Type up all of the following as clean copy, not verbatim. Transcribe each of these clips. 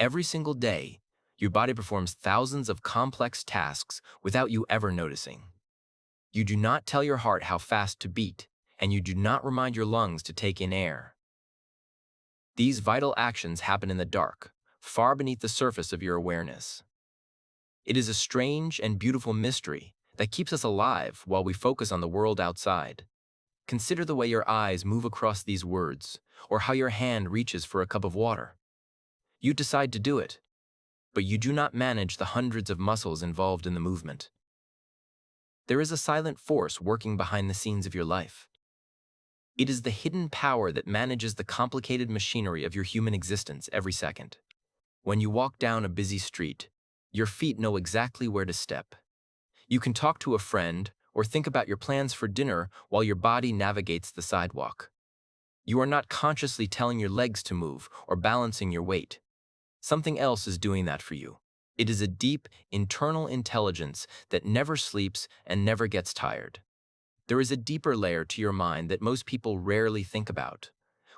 Every single day, your body performs thousands of complex tasks without you ever noticing. You do not tell your heart how fast to beat, and you do not remind your lungs to take in air. These vital actions happen in the dark, far beneath the surface of your awareness. It is a strange and beautiful mystery that keeps us alive while we focus on the world outside. Consider the way your eyes move across these words, or how your hand reaches for a cup of water. You decide to do it, but you do not manage the hundreds of muscles involved in the movement. There is a silent force working behind the scenes of your life. It is the hidden power that manages the complicated machinery of your human existence every second. When you walk down a busy street, your feet know exactly where to step. You can talk to a friend or think about your plans for dinner while your body navigates the sidewalk. You are not consciously telling your legs to move or balancing your weight. Something else is doing that for you. It is a deep, internal intelligence that never sleeps and never gets tired. There is a deeper layer to your mind that most people rarely think about.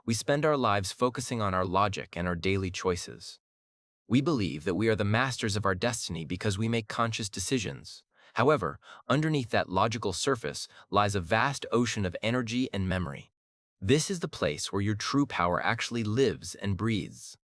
We spend our lives focusing on our logic and our daily choices. We believe that we are the masters of our destiny because we make conscious decisions. However, underneath that logical surface lies a vast ocean of energy and memory. This is the place where your true power actually lives and breathes.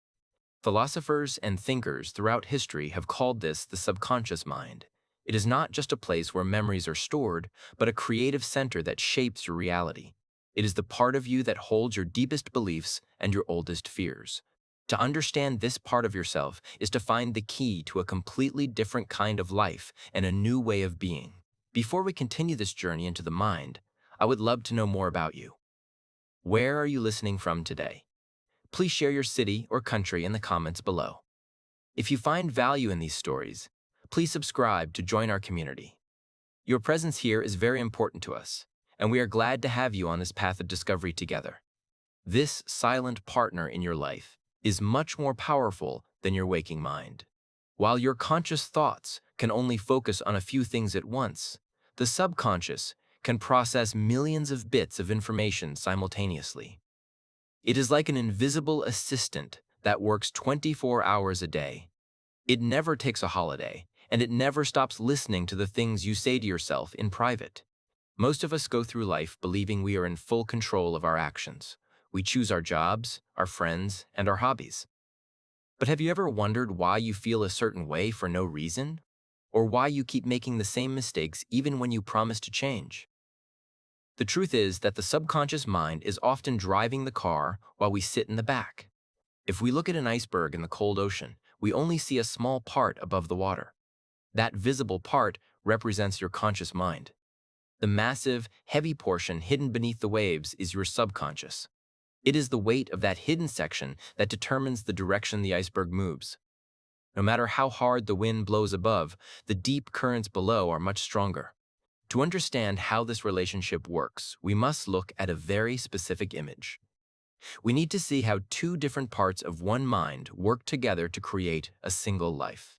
Philosophers and thinkers throughout history have called this the subconscious mind. It is not just a place where memories are stored, but a creative center that shapes your reality. It is the part of you that holds your deepest beliefs and your oldest fears. To understand this part of yourself is to find the key to a completely different kind of life and a new way of being. Before we continue this journey into the mind, I would love to know more about you. Where are you listening from today? Please share your city or country in the comments below. If you find value in these stories, please subscribe to join our community. Your presence here is very important to us, and we are glad to have you on this path of discovery together. This silent partner in your life is much more powerful than your waking mind. While your conscious thoughts can only focus on a few things at once, the subconscious can process millions of bits of information simultaneously. It is like an invisible assistant that works 24 hours a day. It never takes a holiday, and it never stops listening to the things you say to yourself in private. Most of us go through life believing we are in full control of our actions. We choose our jobs, our friends, and our hobbies. But have you ever wondered why you feel a certain way for no reason? Or why you keep making the same mistakes even when you promise to change? The truth is that the subconscious mind is often driving the car while we sit in the back. If we look at an iceberg in the cold ocean, we only see a small part above the water. That visible part represents your conscious mind. The massive, heavy portion hidden beneath the waves is your subconscious. It is the weight of that hidden section that determines the direction the iceberg moves. No matter how hard the wind blows above, the deep currents below are much stronger. To understand how this relationship works, we must look at a very specific image. We need to see how two different parts of one mind work together to create a single life.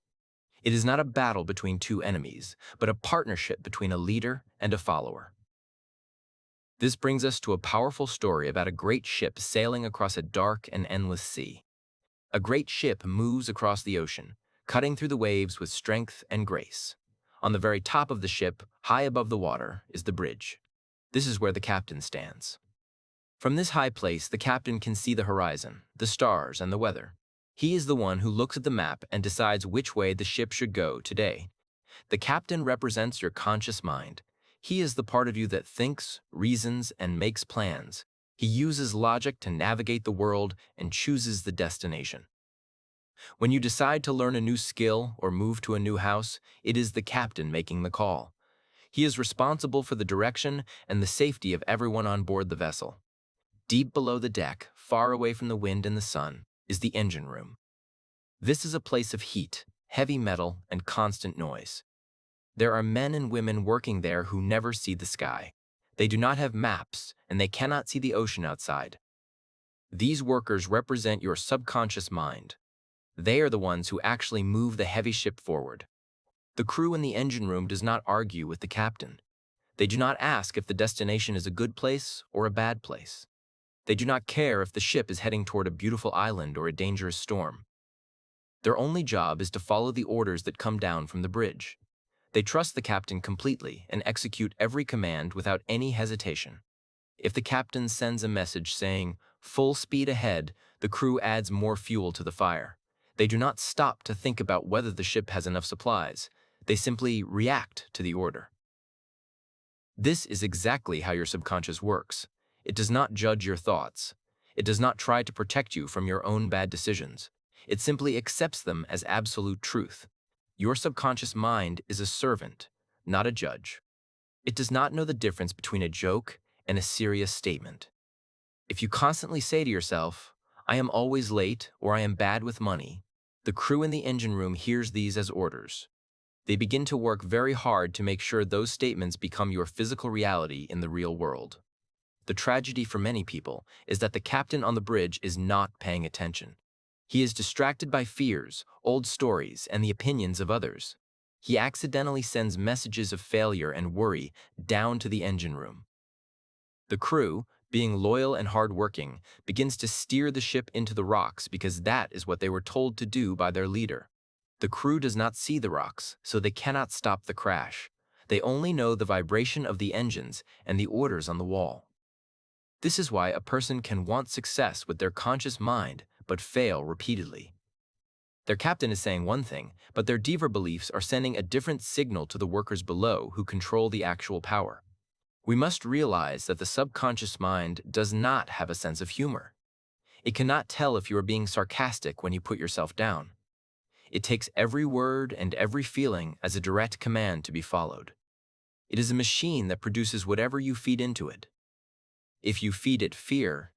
It is not a battle between two enemies, but a partnership between a leader and a follower. This brings us to a powerful story about a great ship sailing across a dark and endless sea. A great ship moves across the ocean, cutting through the waves with strength and grace. On the very top of the ship, high above the water, is the bridge. This is where the captain stands. From this high place, the captain can see the horizon, the stars, and the weather. He is the one who looks at the map and decides which way the ship should go today. The captain represents your conscious mind. He is the part of you that thinks, reasons, and makes plans. He uses logic to navigate the world and chooses the destination. When you decide to learn a new skill or move to a new house, it is the captain making the call. He is responsible for the direction and the safety of everyone on board the vessel. Deep below the deck, far away from the wind and the sun, is the engine room. This is a place of heat, heavy metal, and constant noise. There are men and women working there who never see the sky. They do not have maps, and they cannot see the ocean outside. These workers represent your subconscious mind. They are the ones who actually move the heavy ship forward. The crew in the engine room does not argue with the captain. They do not ask if the destination is a good place or a bad place. They do not care if the ship is heading toward a beautiful island or a dangerous storm. Their only job is to follow the orders that come down from the bridge. They trust the captain completely and execute every command without any hesitation. If the captain sends a message saying, "Full speed ahead," the crew adds more fuel to the fire. They do not stop to think about whether the ship has enough supplies. They simply react to the order. This is exactly how your subconscious works. It does not judge your thoughts. It does not try to protect you from your own bad decisions. It simply accepts them as absolute truth. Your subconscious mind is a servant, not a judge. It does not know the difference between a joke and a serious statement. If you constantly say to yourself, "I am always late," or "I am bad with money," the crew in the engine room hears these as orders. They begin to work very hard to make sure those statements become your physical reality in the real world. The tragedy for many people is that the captain on the bridge is not paying attention. He is distracted by fears, old stories, and the opinions of others. He accidentally sends messages of failure and worry down to the engine room. The crew, being loyal and hardworking, begins to steer the ship into the rocks because that is what they were told to do by their leader. The crew does not see the rocks, so they cannot stop the crash. They only know the vibration of the engines and the orders on the wall. This is why a person can want success with their conscious mind but fail repeatedly. Their captain is saying one thing, but their deeper beliefs are sending a different signal to the workers below who control the actual power. We must realize that the subconscious mind does not have a sense of humor. It cannot tell if you are being sarcastic when you put yourself down. It takes every word and every feeling as a direct command to be followed. It is a machine that produces whatever you feed into it. If you feed it fear,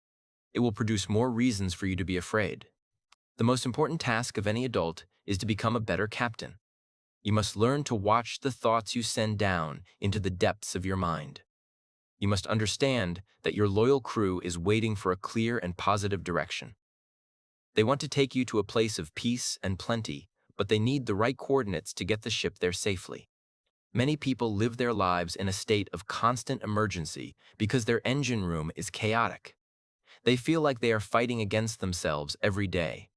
it will produce more reasons for you to be afraid. The most important task of any adult is to become a better captain. You must learn to watch the thoughts you send down into the depths of your mind. You must understand that your loyal crew is waiting for a clear and positive direction. They want to take you to a place of peace and plenty, but they need the right coordinates to get the ship there safely. Many people live their lives in a state of constant emergency because their engine room is chaotic. They feel like they are fighting against themselves every day.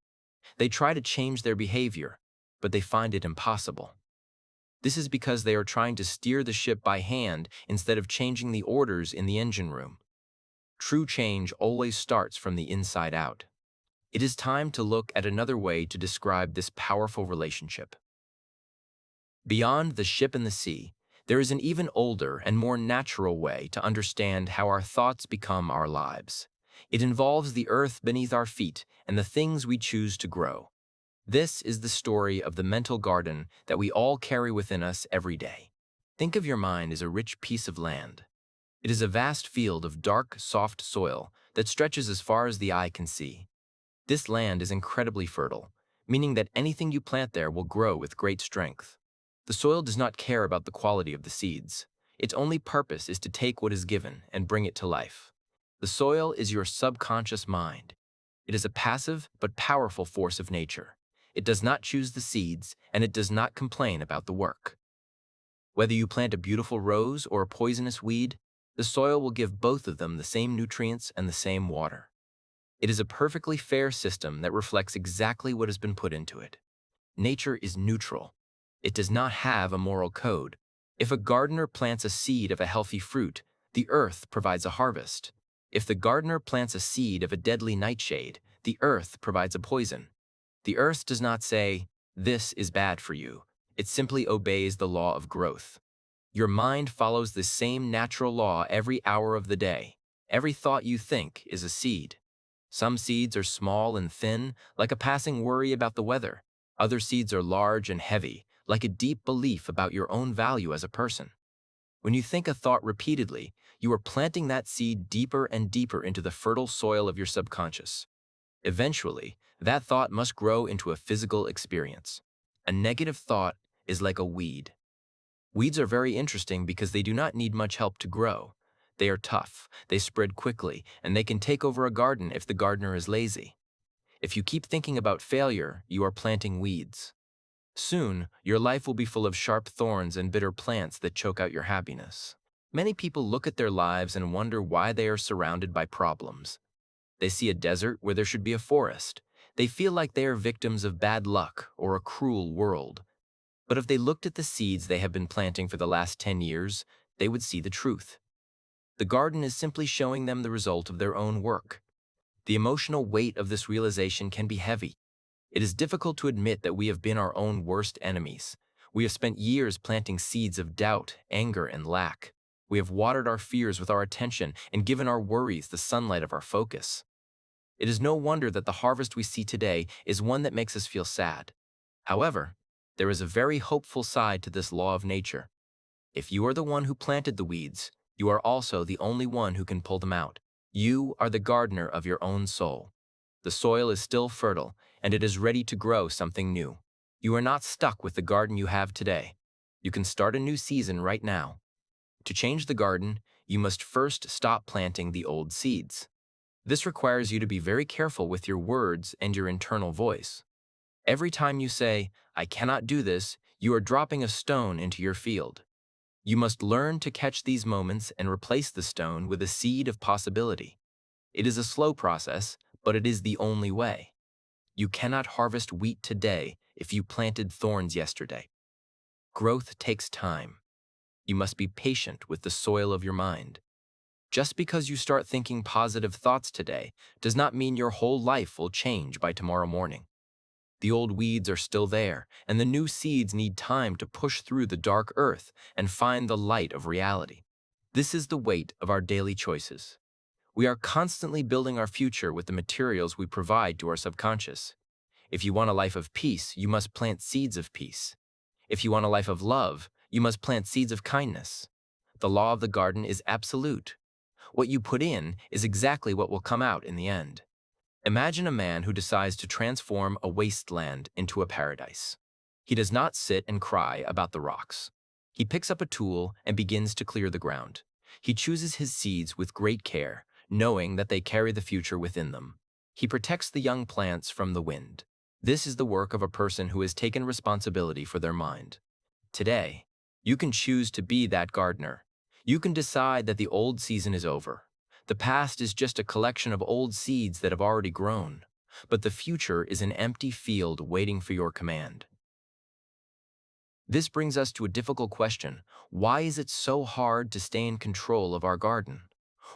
They try to change their behavior, but they find it impossible. This is because they are trying to steer the ship by hand instead of changing the orders in the engine room. True change always starts from the inside out. It is time to look at another way to describe this powerful relationship. Beyond the ship and the sea, there is an even older and more natural way to understand how our thoughts become our lives. It involves the earth beneath our feet and the things we choose to grow. This is the story of the mental garden that we all carry within us every day. Think of your mind as a rich piece of land. It is a vast field of dark, soft soil that stretches as far as the eye can see. This land is incredibly fertile, meaning that anything you plant there will grow with great strength. The soil does not care about the quality of the seeds. Its only purpose is to take what is given and bring it to life. The soil is your subconscious mind. It is a passive but powerful force of nature. It does not choose the seeds, and it does not complain about the work. Whether you plant a beautiful rose or a poisonous weed, the soil will give both of them the same nutrients and the same water. It is a perfectly fair system that reflects exactly what has been put into it. Nature is neutral. It does not have a moral code. If a gardener plants a seed of a healthy fruit, the earth provides a harvest. If the gardener plants a seed of a deadly nightshade, the earth provides a poison. The earth does not say, "This is bad for you." It simply obeys the law of growth. Your mind follows the same natural law every hour of the day. Every thought you think is a seed. Some seeds are small and thin, like a passing worry about the weather. Other seeds are large and heavy, like a deep belief about your own value as a person. When you think a thought repeatedly, you are planting that seed deeper and deeper into the fertile soil of your subconscious. Eventually, that thought must grow into a physical experience. A negative thought is like a weed. Weeds are very interesting because they do not need much help to grow. They are tough, they spread quickly, and they can take over a garden if the gardener is lazy. If you keep thinking about failure, you are planting weeds. Soon, your life will be full of sharp thorns and bitter plants that choke out your happiness. Many people look at their lives and wonder why they are surrounded by problems. They see a desert where there should be a forest. They feel like they are victims of bad luck or a cruel world. But if they looked at the seeds they have been planting for the last 10 years, they would see the truth. The garden is simply showing them the result of their own work. The emotional weight of this realization can be heavy. It is difficult to admit that we have been our own worst enemies. We have spent years planting seeds of doubt, anger, and lack. We have watered our fears with our attention and given our worries the sunlight of our focus. It is no wonder that the harvest we see today is one that makes us feel sad. However, there is a very hopeful side to this law of nature. If you are the one who planted the weeds, you are also the only one who can pull them out. You are the gardener of your own soul. The soil is still fertile, and it is ready to grow something new. You are not stuck with the garden you have today. You can start a new season right now. To change the garden, you must first stop planting the old seeds. This requires you to be very careful with your words and your internal voice. Every time you say, "I cannot do this," you are dropping a stone into your field. You must learn to catch these moments and replace the stone with a seed of possibility. It is a slow process, but it is the only way. You cannot harvest wheat today if you planted thorns yesterday. Growth takes time. You must be patient with the soil of your mind. Just because you start thinking positive thoughts today does not mean your whole life will change by tomorrow morning. The old weeds are still there, and the new seeds need time to push through the dark earth and find the light of reality. This is the weight of our daily choices. We are constantly building our future with the materials we provide to our subconscious. If you want a life of peace, you must plant seeds of peace. If you want a life of love, you must plant seeds of kindness. The law of the garden is absolute. What you put in is exactly what will come out in the end. Imagine a man who decides to transform a wasteland into a paradise. He does not sit and cry about the rocks. He picks up a tool and begins to clear the ground. He chooses his seeds with great care, knowing that they carry the future within them. He protects the young plants from the wind. This is the work of a person who has taken responsibility for their mind. Today, you can choose to be that gardener. You can decide that the old season is over. The past is just a collection of old seeds that have already grown, but the future is an empty field waiting for your command. This brings us to a difficult question. Why is it so hard to stay in control of our garden?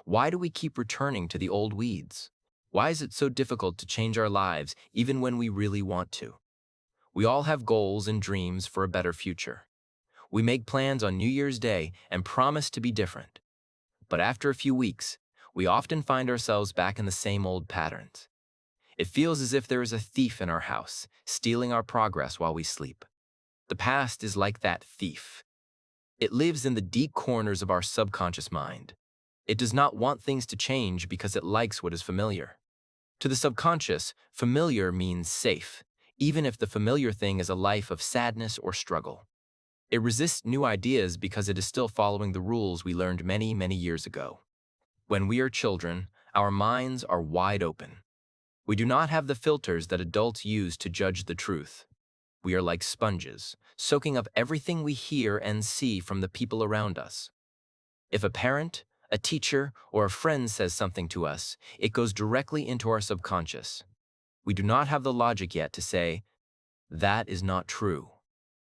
Why do we keep returning to the old weeds? Why is it so difficult to change our lives even when we really want to? We all have goals and dreams for a better future. We make plans on New Year's Day and promise to be different. But after a few weeks, we often find ourselves back in the same old patterns. It feels as if there is a thief in our house, stealing our progress while we sleep. The past is like that thief. It lives in the deep corners of our subconscious mind. It does not want things to change because it likes what is familiar. To the subconscious, familiar means safe, even if the familiar thing is a life of sadness or struggle. It resists new ideas because it is still following the rules we learned many, many years ago. When we are children, our minds are wide open. We do not have the filters that adults use to judge the truth. We are like sponges, soaking up everything we hear and see from the people around us. If a parent, a teacher, or a friend says something to us, it goes directly into our subconscious. We do not have the logic yet to say, "That is not true."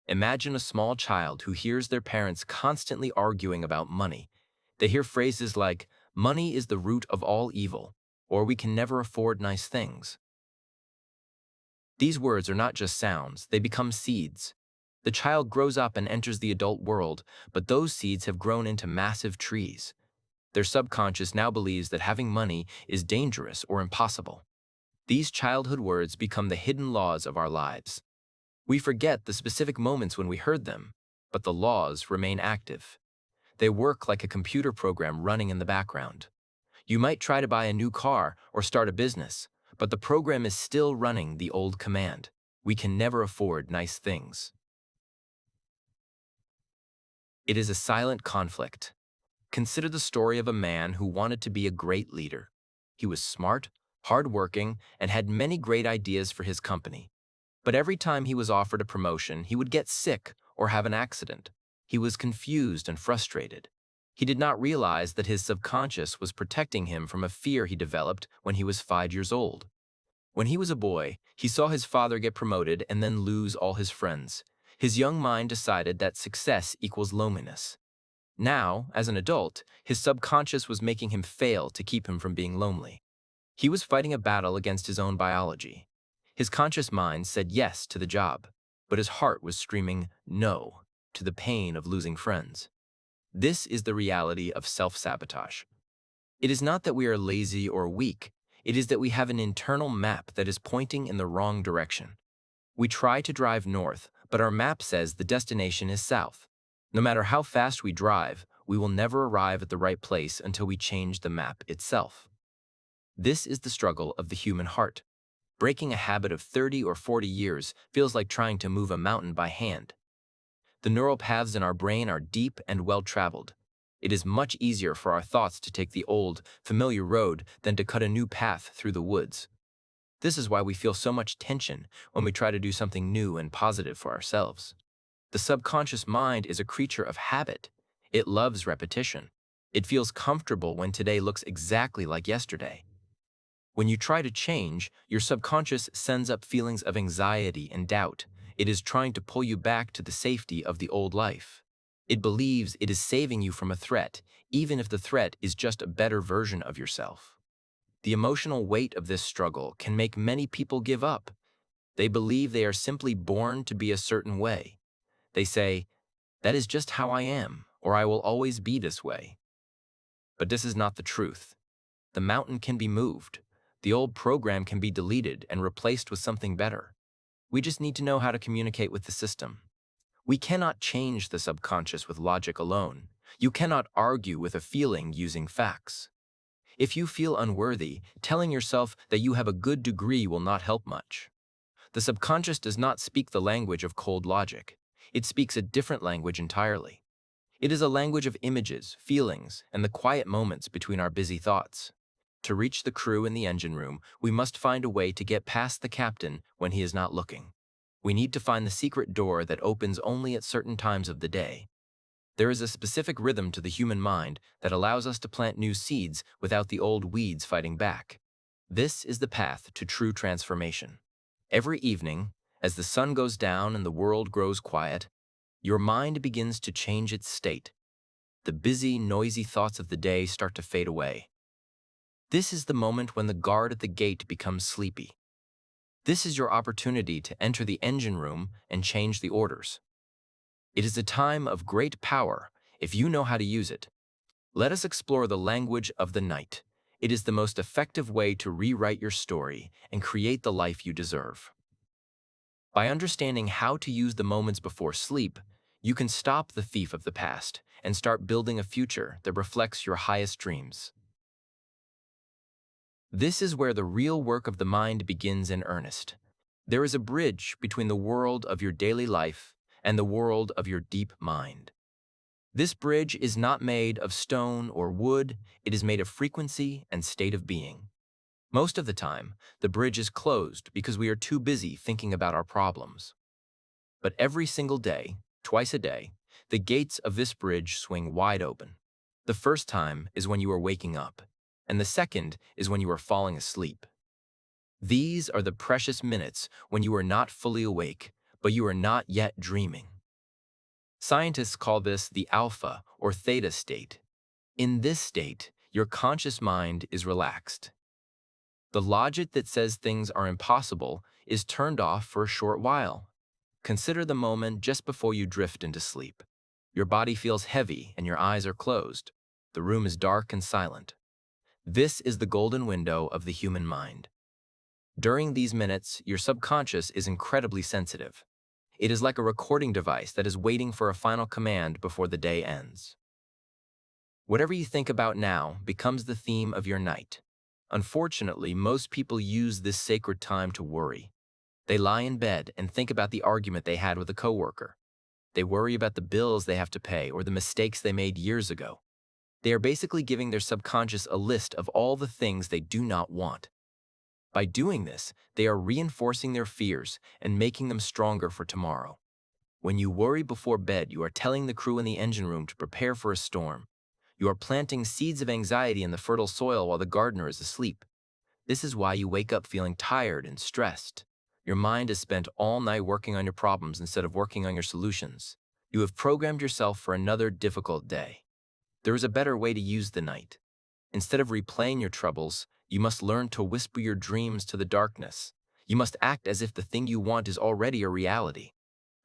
Imagine a small child who hears their parents constantly arguing about money. They hear phrases like, "Money is the root of all evil," or "We can never afford nice things." These words are not just sounds, they become seeds. The child grows up and enters the adult world, but those seeds have grown into massive trees. Their subconscious now believes that having money is dangerous or impossible. These childhood words become the hidden laws of our lives. We forget the specific moments when we heard them, but the laws remain active. They work like a computer program running in the background. You might try to buy a new car or start a business, but the program is still running the old command. We can never afford nice things. It is a silent conflict. Consider the story of a man who wanted to be a great leader. He was smart, hardworking, and had many great ideas for his company. But every time he was offered a promotion, he would get sick or have an accident. He was confused and frustrated. He did not realize that his subconscious was protecting him from a fear he developed when he was 5 years old. When he was a boy, he saw his father get promoted and then lose all his friends. His young mind decided that success equals loneliness. Now, as an adult, his subconscious was making him fail to keep him from being lonely. He was fighting a battle against his own biology. His conscious mind said yes to the job, but his heart was screaming no to the pain of losing friends. This is the reality of self-sabotage. It is not that we are lazy or weak, it is that we have an internal map that is pointing in the wrong direction. We try to drive north, but our map says the destination is south. No matter how fast we drive, we will never arrive at the right place until we change the map itself. This is the struggle of the human heart. Breaking a habit of 30 or 40 years feels like trying to move a mountain by hand. The neural paths in our brain are deep and well-traveled. It is much easier for our thoughts to take the old, familiar road than to cut a new path through the woods. This is why we feel so much tension when we try to do something new and positive for ourselves. The subconscious mind is a creature of habit. It loves repetition. It feels comfortable when today looks exactly like yesterday. When you try to change, your subconscious sends up feelings of anxiety and doubt. It is trying to pull you back to the safety of the old life. It believes it is saving you from a threat, even if the threat is just a better version of yourself. The emotional weight of this struggle can make many people give up. They believe they are simply born to be a certain way. They say, "That is just how I am," or "I will always be this way." But this is not the truth. The mountain can be moved. The old program can be deleted and replaced with something better. We just need to know how to communicate with the system. We cannot change the subconscious with logic alone. You cannot argue with a feeling using facts. If you feel unworthy, telling yourself that you have a good degree will not help much. The subconscious does not speak the language of cold logic. It speaks a different language entirely. It is a language of images, feelings, and the quiet moments between our busy thoughts. To reach the crew in the engine room, we must find a way to get past the captain when he is not looking. We need to find the secret door that opens only at certain times of the day. There is a specific rhythm to the human mind that allows us to plant new seeds without the old weeds fighting back. This is the path to true transformation. Every evening, as the sun goes down and the world grows quiet, your mind begins to change its state. The busy, noisy thoughts of the day start to fade away. This is the moment when the guard at the gate becomes sleepy. This is your opportunity to enter the engine room and change the orders. It is a time of great power if you know how to use it. Let us explore the language of the night. It is the most effective way to rewrite your story and create the life you deserve. By understanding how to use the moments before sleep, you can stop the thief of the past and start building a future that reflects your highest dreams. This is where the real work of the mind begins in earnest. There is a bridge between the world of your daily life and the world of your deep mind. This bridge is not made of stone or wood, it is made of frequency and state of being. Most of the time, the bridge is closed because we are too busy thinking about our problems. But every single day, twice a day, the gates of this bridge swing wide open. The first time is when you are waking up, and the second is when you are falling asleep. These are the precious minutes when you are not fully awake, but you are not yet dreaming. Scientists call this the alpha or theta state. In this state, your conscious mind is relaxed. The logic that says things are impossible is turned off for a short while. Consider the moment just before you drift into sleep. Your body feels heavy and your eyes are closed. The room is dark and silent. This is the golden window of the human mind. During these minutes, your subconscious is incredibly sensitive. It is like a recording device that is waiting for a final command before the day ends. Whatever you think about now becomes the theme of your night. Unfortunately, most people use this sacred time to worry. They lie in bed and think about the argument they had with a coworker. They worry about the bills they have to pay or the mistakes they made years ago. They are basically giving their subconscious a list of all the things they do not want. By doing this, they are reinforcing their fears and making them stronger for tomorrow. When you worry before bed, you are telling the crew in the engine room to prepare for a storm. You are planting seeds of anxiety in the fertile soil while the gardener is asleep. This is why you wake up feeling tired and stressed. Your mind has spent all night working on your problems instead of working on your solutions. You have programmed yourself for another difficult day. There is a better way to use the night. Instead of replaying your troubles, you must learn to whisper your dreams to the darkness. You must act as if the thing you want is already a reality.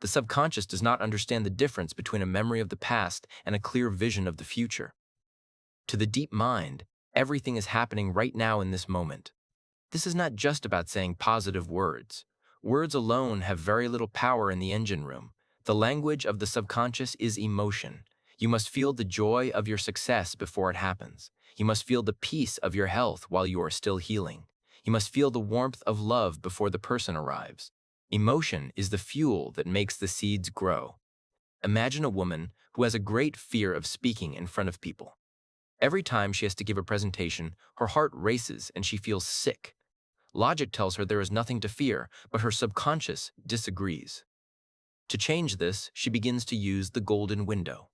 The subconscious does not understand the difference between a memory of the past and a clear vision of the future. To the deep mind, everything is happening right now in this moment. This is not just about saying positive words. Words alone have very little power in the engine room. The language of the subconscious is emotion. You must feel the joy of your success before it happens. You must feel the peace of your health while you are still healing. You must feel the warmth of love before the person arrives. Emotion is the fuel that makes the seeds grow. Imagine a woman who has a great fear of speaking in front of people. Every time she has to give a presentation, her heart races and she feels sick. Logic tells her there is nothing to fear, but her subconscious disagrees. To change this, she begins to use the golden window.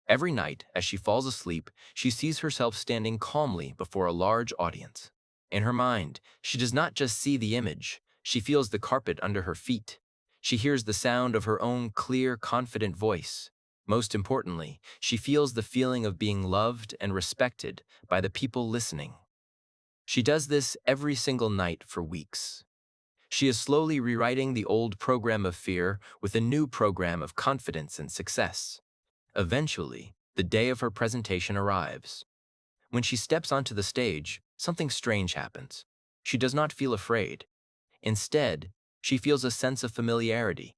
Every night, as she falls asleep, she sees herself standing calmly before a large audience. In her mind, she does not just see the image, she feels the carpet under her feet. She hears the sound of her own clear, confident voice. Most importantly, she feels the feeling of being loved and respected by the people listening. She does this every single night for weeks. She is slowly rewriting the old program of fear with a new program of confidence and success. Eventually, the day of her presentation arrives. When she steps onto the stage, something strange happens. She does not feel afraid. Instead, she feels a sense of familiarity.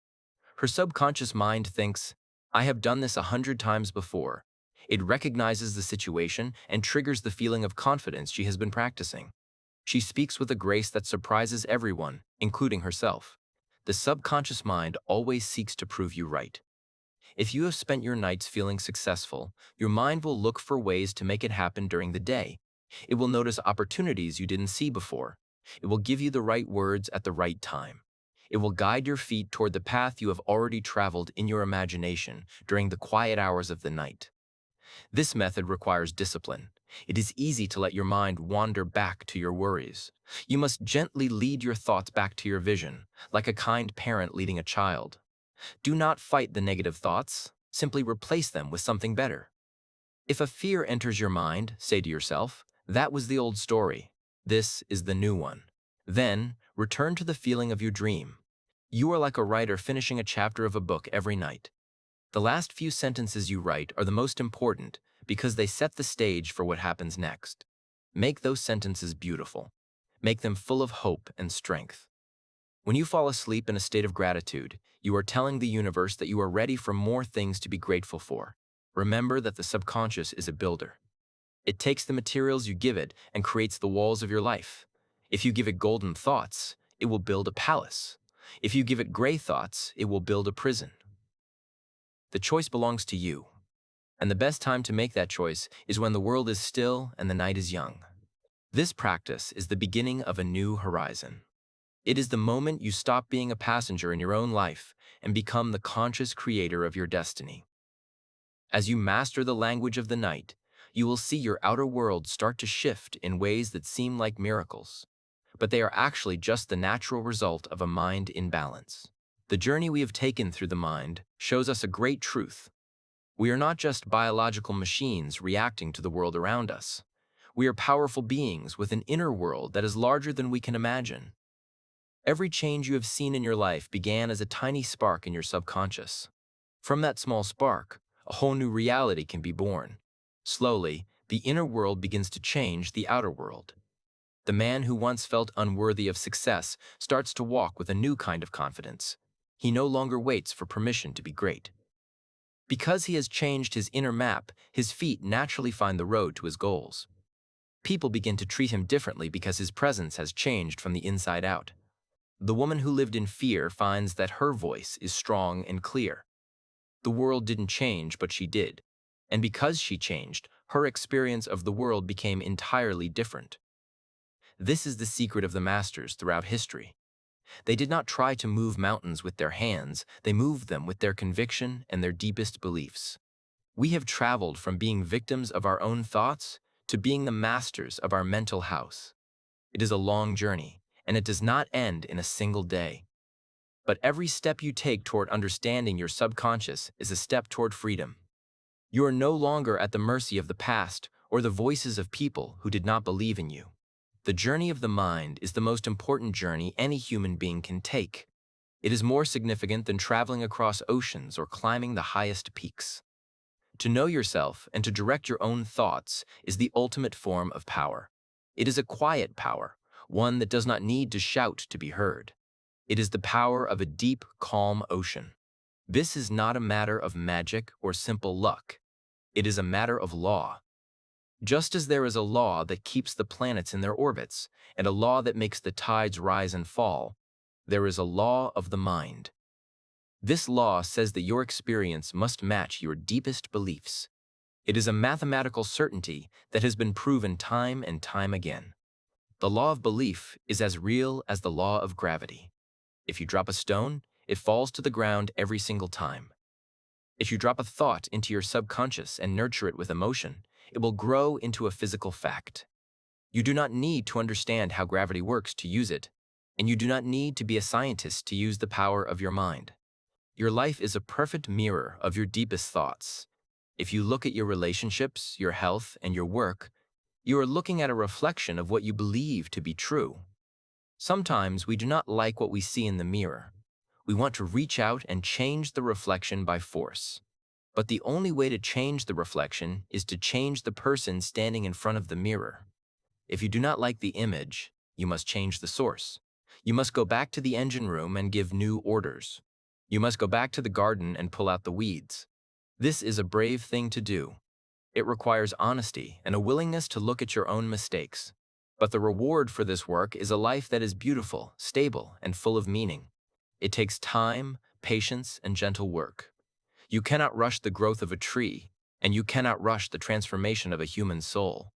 Her subconscious mind thinks, I have done this 100 times before. It recognizes the situation and triggers the feeling of confidence she has been practicing. She speaks with a grace that surprises everyone, including herself. The subconscious mind always seeks to prove you right. If you have spent your nights feeling successful, your mind will look for ways to make it happen during the day. It will notice opportunities you didn't see before. It will give you the right words at the right time. It will guide your feet toward the path you have already traveled in your imagination during the quiet hours of the night. This method requires discipline. It is easy to let your mind wander back to your worries. You must gently lead your thoughts back to your vision, like a kind parent leading a child. Do not fight the negative thoughts, simply replace them with something better. If a fear enters your mind, say to yourself, that was the old story. This is the new one. Then, return to the feeling of your dream. You are like a writer finishing a chapter of a book every night. The last few sentences you write are the most important because they set the stage for what happens next. Make those sentences beautiful. Make them full of hope and strength. When you fall asleep in a state of gratitude, you are telling the universe that you are ready for more things to be grateful for. Remember that the subconscious is a builder. It takes the materials you give it and creates the walls of your life. If you give it golden thoughts, it will build a palace. If you give it gray thoughts, it will build a prison. The choice belongs to you. And the best time to make that choice is when the world is still and the night is young. This practice is the beginning of a new horizon. It is the moment you stop being a passenger in your own life and become the conscious creator of your destiny. As you master the language of the night, you will see your outer world start to shift in ways that seem like miracles. But they are actually just the natural result of a mind in balance. The journey we have taken through the mind shows us a great truth. We are not just biological machines reacting to the world around us. We are powerful beings with an inner world that is larger than we can imagine. Every change you have seen in your life began as a tiny spark in your subconscious. From that small spark, a whole new reality can be born. Slowly, the inner world begins to change the outer world. The man who once felt unworthy of success starts to walk with a new kind of confidence. He no longer waits for permission to be great. Because he has changed his inner map, his feet naturally find the road to his goals. People begin to treat him differently because his presence has changed from the inside out. The woman who lived in fear finds that her voice is strong and clear. The world didn't change, but she did. And because she changed, her experience of the world became entirely different. This is the secret of the masters throughout history. They did not try to move mountains with their hands, they moved them with their conviction and their deepest beliefs. We have traveled from being victims of our own thoughts to being the masters of our mental house. It is a long journey, and it does not end in a single day. But every step you take toward understanding your subconscious is a step toward freedom. You are no longer at the mercy of the past or the voices of people who did not believe in you. The journey of the mind is the most important journey any human being can take. It is more significant than traveling across oceans or climbing the highest peaks. To know yourself and to direct your own thoughts is the ultimate form of power. It is a quiet power, one that does not need to shout to be heard. It is the power of a deep, calm ocean. This is not a matter of magic or simple luck. It is a matter of law. Just as there is a law that keeps the planets in their orbits and a law that makes the tides rise and fall, there is a law of the mind. This law says that your experience must match your deepest beliefs. It is a mathematical certainty that has been proven time and time again. The law of belief is as real as the law of gravity. If you drop a stone, it falls to the ground every single time. If you drop a thought into your subconscious and nurture it with emotion, it will grow into a physical fact. You do not need to understand how gravity works to use it, and you do not need to be a scientist to use the power of your mind. Your life is a perfect mirror of your deepest thoughts. If you look at your relationships, your health, and your work, you are looking at a reflection of what you believe to be true. Sometimes we do not like what we see in the mirror. We want to reach out and change the reflection by force. But the only way to change the reflection is to change the person standing in front of the mirror. If you do not like the image, you must change the source. You must go back to the engine room and give new orders. You must go back to the garden and pull out the weeds. This is a brave thing to do. It requires honesty and a willingness to look at your own mistakes. But the reward for this work is a life that is beautiful, stable, and full of meaning. It takes time, patience, and gentle work. You cannot rush the growth of a tree, and you cannot rush the transformation of a human soul.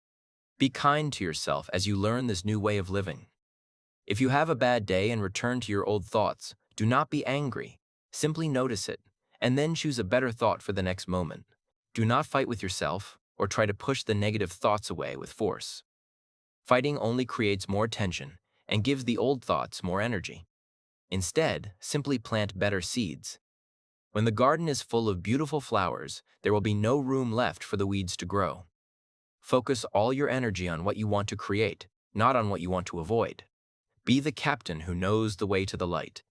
Be kind to yourself as you learn this new way of living. If you have a bad day and return to your old thoughts, do not be angry. Simply notice it, and then choose a better thought for the next moment. Do not fight with yourself or try to push the negative thoughts away with force. Fighting only creates more tension and gives the old thoughts more energy. Instead, simply plant better seeds. When the garden is full of beautiful flowers, there will be no room left for the weeds to grow. Focus all your energy on what you want to create, not on what you want to avoid. Be the captain who knows the way to the light.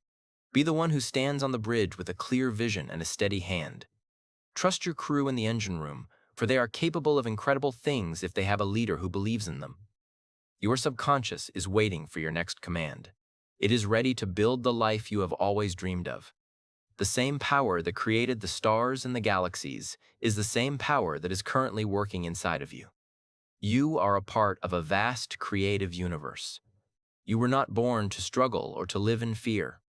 Be the one who stands on the bridge with a clear vision and a steady hand. Trust your crew in the engine room, for they are capable of incredible things if they have a leader who believes in them. Your subconscious is waiting for your next command. It is ready to build the life you have always dreamed of. The same power that created the stars and the galaxies is the same power that is currently working inside of you. You are a part of a vast creative universe. You were not born to struggle or to live in fear.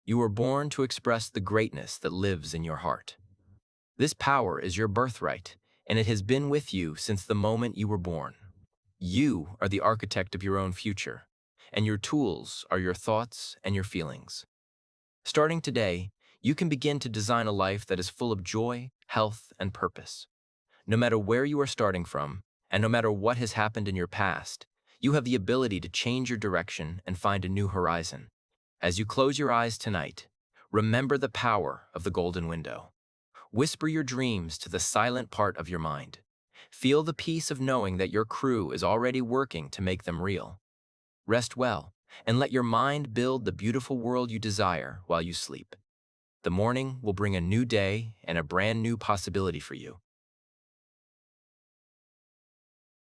You were born to express the greatness that lives in your heart. This power is your birthright, and it has been with you since the moment you were born. You are the architect of your own future, and your tools are your thoughts and your feelings. Starting today, you can begin to design a life that is full of joy, health, and purpose. No matter where you are starting from, and no matter what has happened in your past, you have the ability to change your direction and find a new horizon. As you close your eyes tonight, remember the power of the golden window. Whisper your dreams to the silent part of your mind. Feel the peace of knowing that your crew is already working to make them real. Rest well, and let your mind build the beautiful world you desire while you sleep. The morning will bring a new day and a brand new possibility for you.